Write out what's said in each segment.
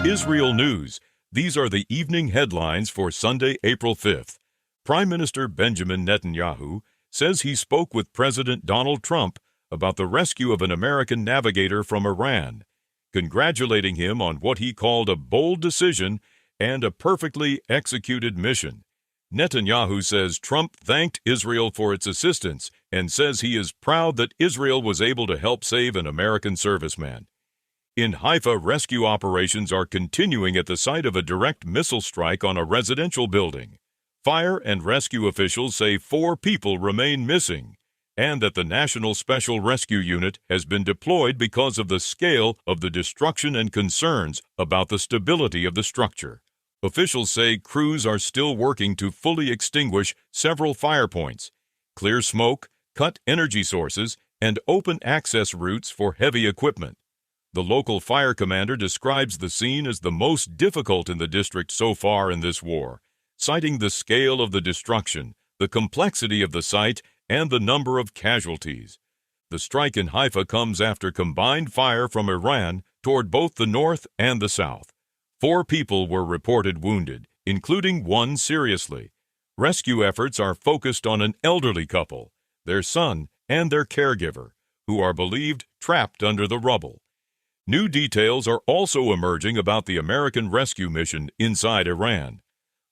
IsReal News. These are the evening headlines for Sunday, April 5th. Prime Minister Benjamin Netanyahu says he spoke with President Donald Trump about the rescue of an American navigator from Iran, congratulating him on what he called a bold decision and a perfectly executed mission. Netanyahu says Trump thanked Israel for its assistance and says he is proud that Israel was able to help save an American serviceman. In Haifa, rescue operations are continuing at the site of a direct missile strike on a residential building. Fire and rescue officials say 4 people remain missing, and that the National Special Rescue Unit has been deployed because of the scale of the destruction and concerns about the stability of the structure. Officials say crews are still working to fully extinguish several fire points, clear smoke, cut energy sources, and open access routes for heavy equipment. The local fire commander describes the scene as the most difficult in the district so far in this war, citing the scale of the destruction, the complexity of the site, and the number of casualties. The strike in Haifa comes after combined fire from Iran toward both the north and the south. 4 people were reported wounded, including 1 seriously. Rescue efforts are focused on an elderly couple, their son, and their caregiver, who are believed trapped under the rubble. New details are also emerging about the American rescue mission inside Iran.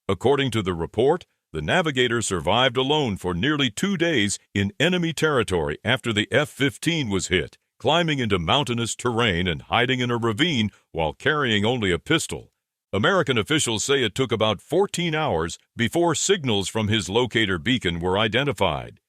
According to the report, the navigator survived alone for nearly 2 days in enemy territory after the F-15 was hit, climbing into mountainous terrain and hiding in a ravine while carrying only a pistol. American officials say it took about 14 hours before signals from his locator beacon were identified.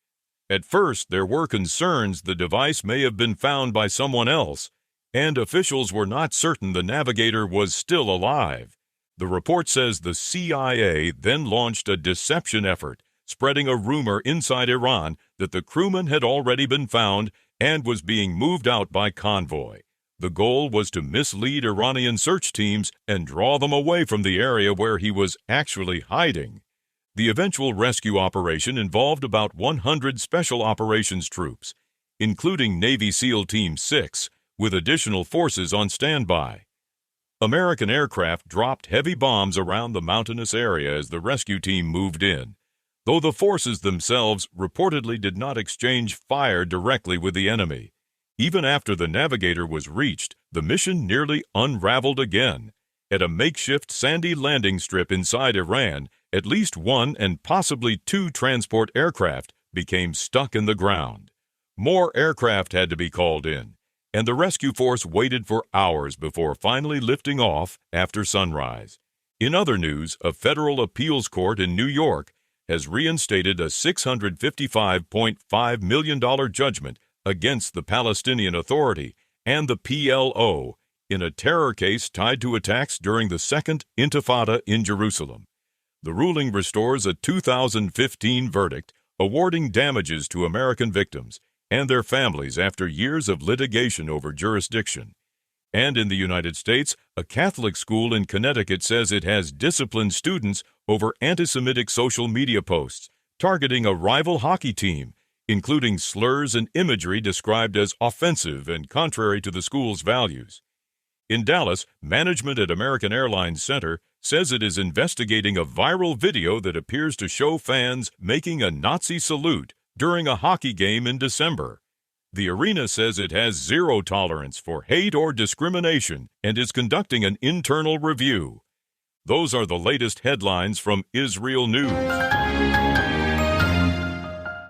At first, there were concerns the device may have been found by someone else, and officials were not certain the navigator was still alive. The report says the CIA then launched a deception effort, spreading a rumor inside Iran that the crewman had already been found and was being moved out by convoy. The goal was to mislead Iranian search teams and draw them away from the area where he was actually hiding. The eventual rescue operation involved about 100 special operations troops, including Navy SEAL Team 6, with additional forces on standby. American aircraft dropped heavy bombs around the mountainous area as the rescue team moved in, though the forces themselves reportedly did not exchange fire directly with the enemy. Even after the navigator was reached, the mission nearly unraveled again. At a makeshift sandy landing strip inside Iran, at least 1 and possibly 2 transport aircraft became stuck in the ground. More aircraft had to be called in, and the rescue force waited for hours before finally lifting off after sunrise. In other news, a federal appeals court in New York has reinstated a $655.5 million judgment against the Palestinian Authority and the PLO in a terror case tied to attacks during the Second Intifada in Jerusalem. The ruling restores a 2015 verdict awarding damages to American victims and their families after years of litigation over jurisdiction. And in the United States, a Catholic school in Connecticut says it has disciplined students over anti-Semitic social media posts targeting a rival hockey team, including slurs and imagery described as offensive and contrary to the school's values. In Dallas, management at American Airlines Center says it is investigating a viral video that appears to show fans making a Nazi salute during a hockey game in December. The arena says it has zero tolerance for hate or discrimination and is conducting an internal review. Those are the latest headlines from IsReal News.